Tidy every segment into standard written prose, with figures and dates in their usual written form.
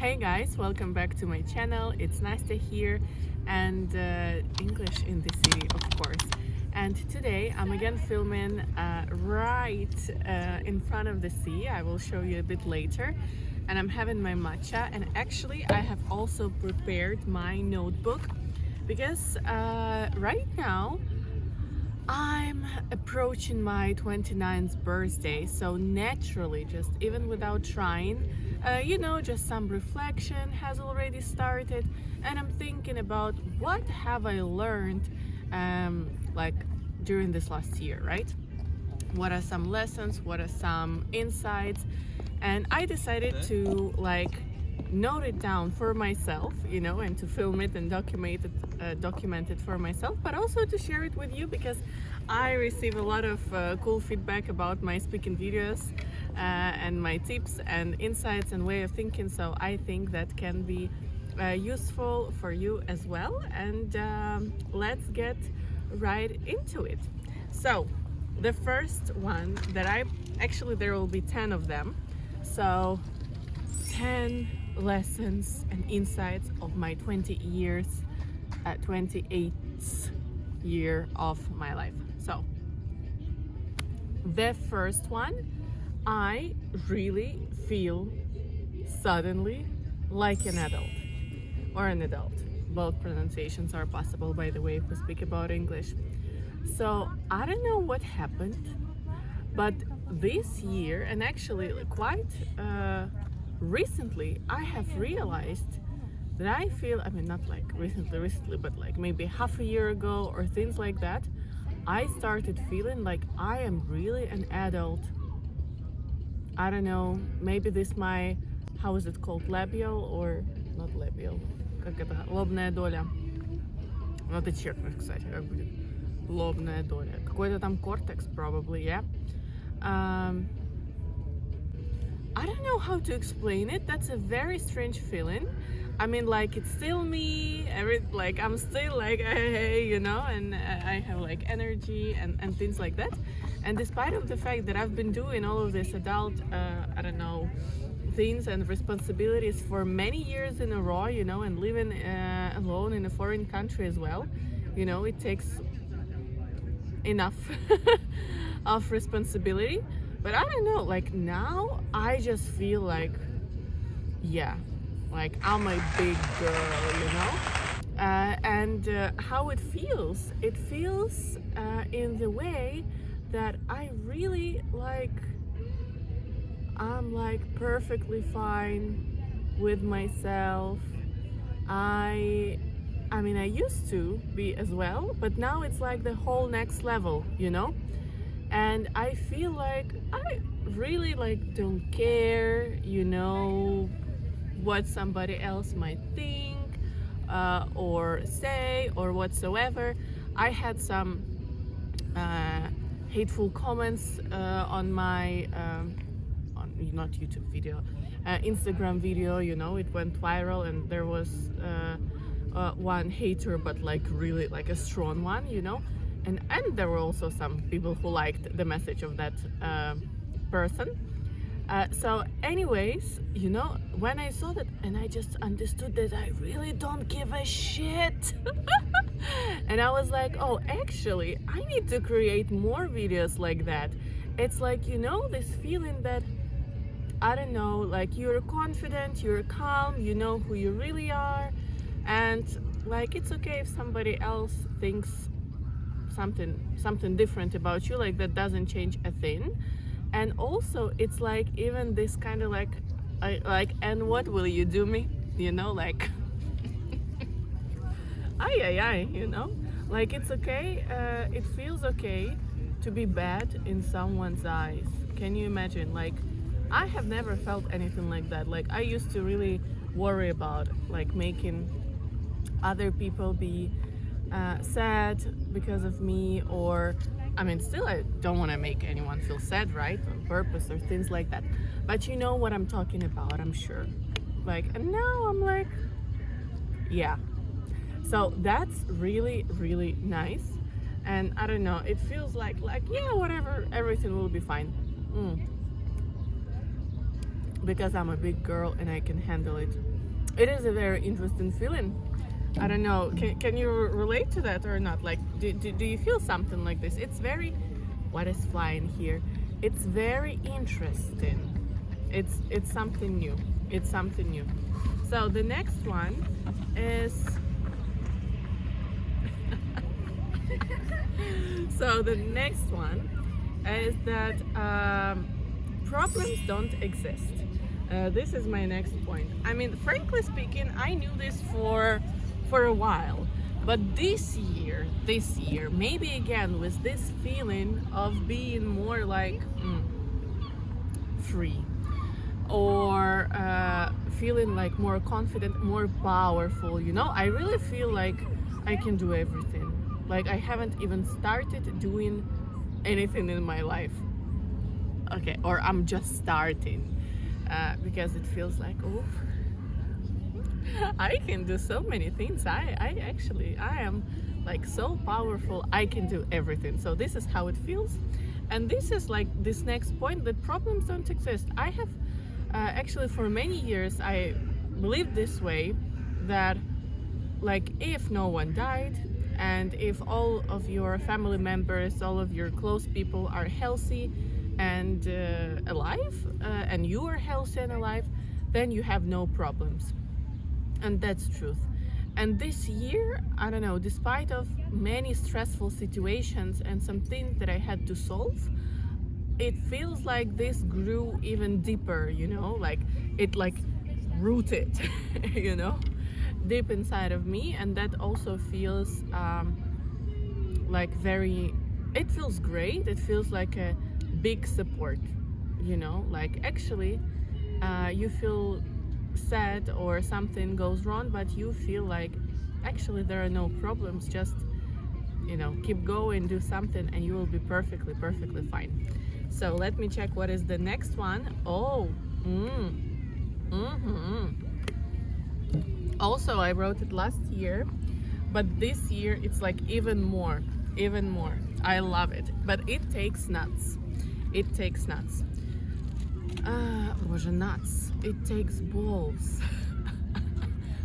Hey guys, welcome back to my channel. It's Nastya here and English in the city, of course. And today I'm again filming right in front of the sea. I will show you a bit later. And I'm having my matcha, and actually I have also prepared my notebook because right now I'm approaching my 29th birthday, so naturally, just even without trying, just some reflection has already started, and I'm thinking about what have I learned, like during this last year, right? What are some lessons? What are some insights? And I decided to note it down for myself, and to film it and document it for myself, but also to share it with you because I receive a lot of cool feedback about my speaking videos and my tips and insights and way of thinking. So I think that can be useful for you as well. And let's get right into it. So the first one that there will be 10 of them. So 10 lessons and insights of my 28th year of my life. So the first one, I really feel suddenly like an adult or an adult. Both pronunciations are possible, by the way, if we speak about English. So I don't know what happened, but this year, and actually quite recently, I have realized that I feel, not like recently, but like maybe half a year ago or things like that, I started feeling like I am really an adult. I don't know, maybe how is it called, labial or not labial? Как это? Лобная доля. Ну, ты чекнешь, кстати, как будет. Лобная доля. Какой-то там кортекс, probably, yeah? I don't know how to explain it. That's a very strange feeling. It's still me. I'm still hey, and I have energy and things like that. And despite of the fact that I've been doing all of this adult, things and responsibilities for many years in a row, and living alone in a foreign country as well, it takes enough of responsibility. But I don't know, now I just feel I'm a big girl, and how it feels in the way that I really I'm perfectly fine with myself. I used to be as well, but now it's the whole next level, and I feel like I really don't care, what somebody else might think or say or whatsoever. I had some hateful comments on my on not YouTube video, Instagram video. It went viral, and there was one hater, but really a strong one, and there were also some people who liked the message of that person. So anyways, when I saw that, and I just understood that I really don't give a shit. And I was like, oh, actually I need to create more videos like that. It's this feeling that, I don't know, you're confident, you're calm, you know who you really are, and it's okay if somebody else thinks something different about you, that doesn't change a thing. And also it's even this kind of and what will you do me, ay, it's okay, it feels okay to be bad in someone's eyes. Can you imagine? I have never felt anything like that. I used to really worry about making other people be sad because of me, or still I don't want to make anyone feel sad, right, on purpose or things like that, but you know what I'm talking about, I'm sure. And now I'm yeah. So that's really, really nice, and I don't know, it feels yeah, whatever, everything will be fine. because I'm a big girl and I can handle it. It is a very interesting feeling. I don't know. Can you relate to that or not? Like, do you feel something like this? It's very. What is flying here? It's very interesting. It's something new. It's something new. So the next one is. So the next one is that problems don't exist. This is my next point. I mean, frankly speaking, I knew this for a while, but this year, maybe again with this feeling of being more like free, or feeling like more confident, more powerful. You know, I really feel like I can do everything. Like I haven't even started doing anything in my life. Okay, or I'm just starting because it feels like, oh, I can do so many things. I am like so powerful. I can do everything. So this is how it feels, and this is like this next point, that problems don't exist. I have actually for many years I believed this way, that like if no one died, and if all of your family members, all of your close people are healthy and alive, and you are healthy and alive, then you have no problems. And that's truth. And this year, I don't know, despite of many stressful situations and some things that I had to solve, it feels like this grew even deeper, you know, like it like rooted, you know, deep inside of me. And that also feels like very, it feels great. It feels like a big support, you know, like actually you feel sad or something goes wrong, but you feel like actually there are no problems. Just, you know, keep going, do something, and you will be perfectly fine. So let me check what is the next one. Oh, also I wrote it last year, but this year it's like even more. I love it, but it takes nuts. It takes nuts. Nuts. It takes balls.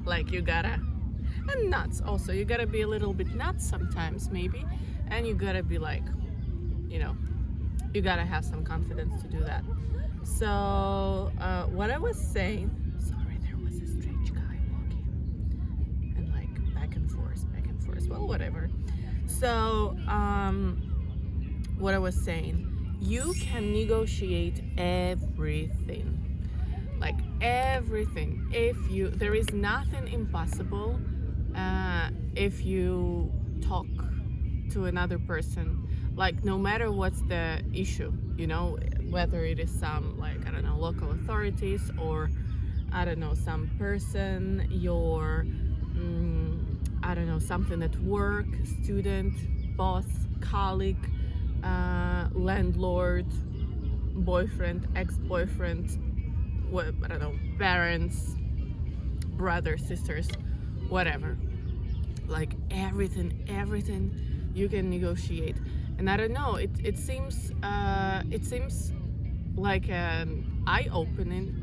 Like you gotta, and nuts also. You gotta be a little bit nuts sometimes, maybe, and you gotta be like, you know, you gotta have some confidence to do that. So what I was saying. Sorry, there was a strange guy walking, and like back and forth. Well, whatever. So what I was saying. You can negotiate everything, like everything. There is nothing impossible if you talk to another person, like no matter what's the issue, you know, whether it is some, like, I don't know, local authorities, or I don't know, some person, your I don't know, something at work, student, boss, colleague, landlord, boyfriend, ex-boyfriend, what, I don't know, parents, brothers, sisters, whatever. Like everything you can negotiate. And I don't know, it seems like an eye-opening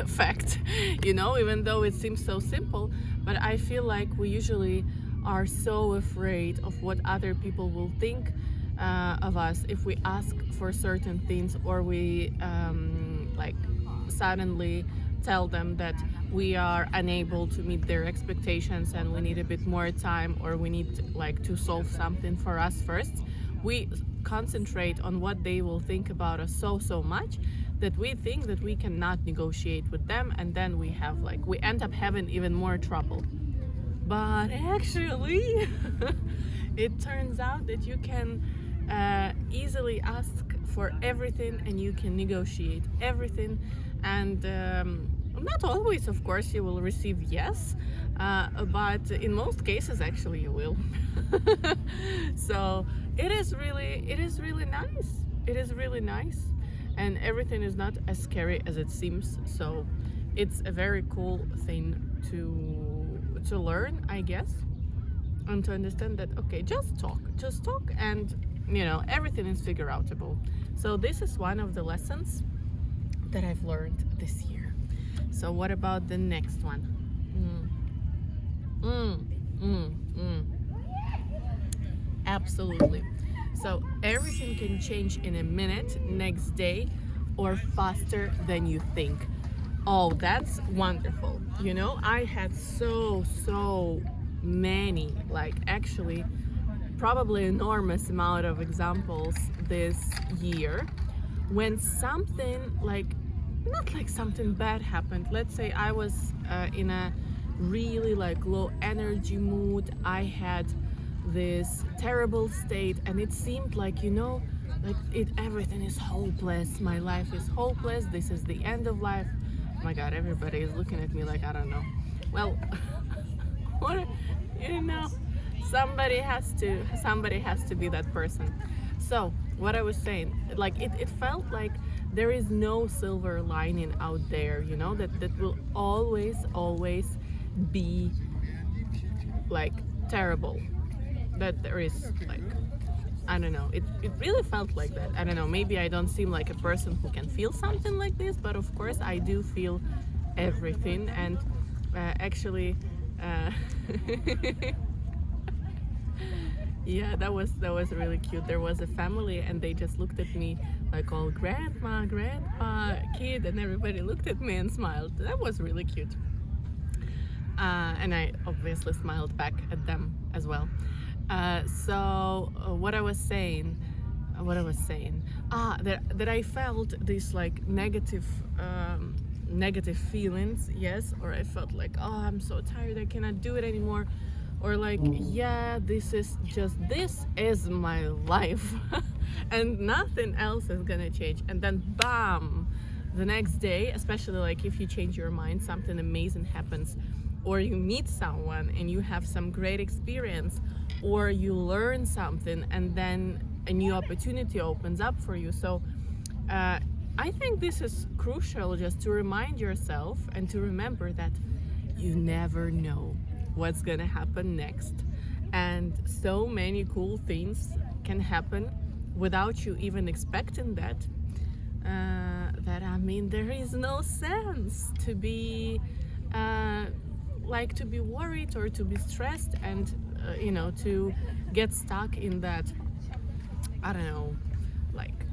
fact, you know, even though it seems so simple. But I feel like we usually are so afraid of what other people will think of us if we ask for certain things, or we like suddenly tell them that we are unable to meet their expectations and we need a bit more time, or we need like to solve something for us first. We concentrate on what they will think about us so much that we think that we cannot negotiate with them, and then we end up having even more trouble. But actually it turns out that you can easily ask for everything, and you can negotiate everything, and not always, of course, you will receive yes, but in most cases actually you will. So it is really nice, and everything is not as scary as it seems. So it's a very cool thing to learn, I guess, and to understand that, okay, just talk, and you know, everything is figure outable. So this is one of the lessons that I've learned this year. So what about the next one? Absolutely. So everything can change in a minute, next day, or faster than you think. Oh, that's wonderful. You know, I had so many, like actually probably enormous amount of examples this year when something like, not like something bad happened. Let's say I was in a really like low energy mood. I had this terrible state, and it seemed like, you know, like everything is hopeless. My life is hopeless. This is the end of life. Oh my God, everybody is looking at me like I don't know. Well, what, you know, somebody has to be that person. So what I was saying, like it felt like there is no silver lining out there, you know, that will always be like terrible, that there is like, I don't know, it really felt like that. I don't know, maybe I don't seem like a person who can feel something like this, but of course I do feel everything. And actually yeah, that was really cute. There was a family and they just looked at me like all grandma, grandpa, kid, and everybody looked at me and smiled. That was really cute. And I obviously smiled back at them as well. What I was saying, that I felt these like negative feelings, yes, or I felt like, oh, I'm so tired, I cannot do it anymore, or like, yeah, this is my life, and nothing else is gonna change. And then bam, the next day, especially like if you change your mind, something amazing happens, or you meet someone and you have some great experience, or you learn something and then a new opportunity opens up for you. So I think this is crucial, just to remind yourself and to remember that you never know what's gonna happen next. And so many cool things can happen without you even expecting that. That I mean, there is no sense to be to be worried or to be stressed and you know, to get stuck in that, I don't know, like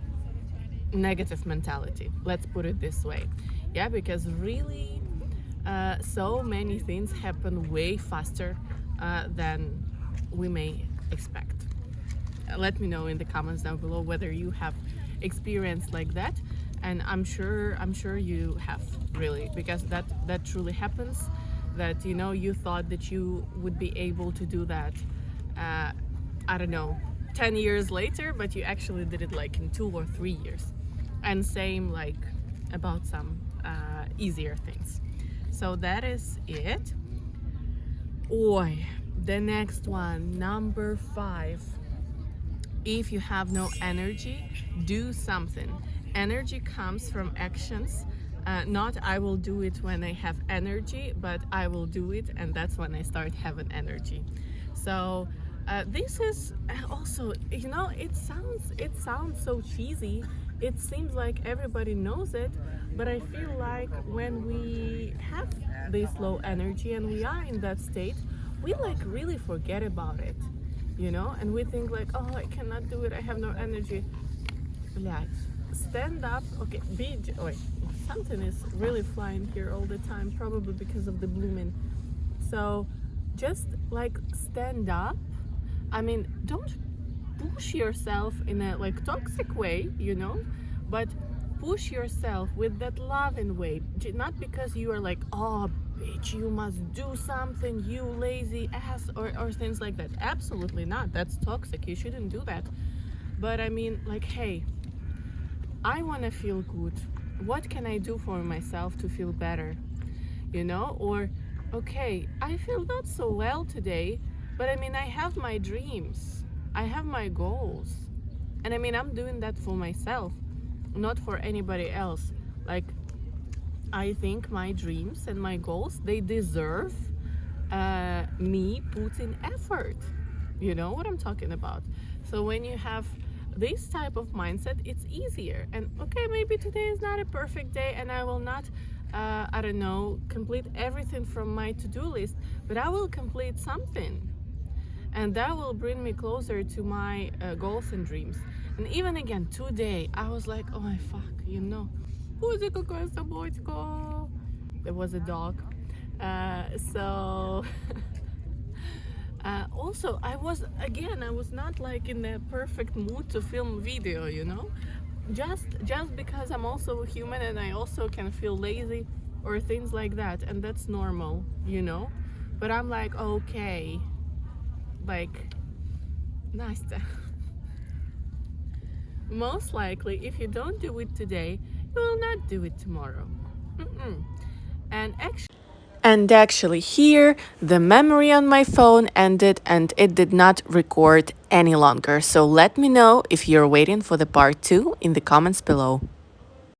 negative mentality, let's put it this way. Yeah, because really so many things happen way faster than we may expect. Let me know in the comments down below whether you have experience like that, and I'm sure you have, really, because that truly happens. That, you know, you thought that you would be able to do that I don't know, 10 years later, but you actually did it like in 2 or 3 years. And same like about some easier things. So that is it. Oi, the next one, number 5. If you have no energy, do something. Energy comes from actions. Not I will do it when I have energy, but I will do it, and that's when I start having energy. So this is also, you know, it sounds so cheesy. It seems like everybody knows it, but I feel like when we have this low energy and we are in that state, we like really forget about it, you know, and we think like, oh, I cannot do it, I have no energy. Блядь, stand up. Okay, something is really flying here all the time, probably because of the blooming. So just like stand up. I mean, don't push yourself in a like toxic way, you know, but push yourself with that loving way. Not because you are like, oh bitch, you must do something, you lazy ass, or things like that. Absolutely not. That's toxic. You shouldn't do that. But I mean, like, hey, I want to feel good. What can I do for myself to feel better? You know? Or, okay, I feel not so well today, but I mean, I have my dreams. I have my goals. And I mean, I'm doing that for myself, not for anybody else. Like, I think my dreams and my goals, they deserve me putting effort. You know what I'm talking about? So when you have this type of mindset, it's easier. And okay, maybe today is not a perfect day and I will not I don't know, complete everything from my to-do list, but I will complete something, and that will bring me closer to my goals and dreams. And even again today I was like, oh my fuck, you know, Pussy какая собачка. There was a dog. So also I was not like in the perfect mood to film video, you know, just because I'm also human and I also can feel lazy or things like that, and that's normal, you know. But I'm like, okay, like, Nastya, most likely if you don't do it today, you will not do it tomorrow. Mm-mm. And actually, here the memory on my phone ended and it did not record any longer. So let me know if you're waiting for the part 2 in the comments below.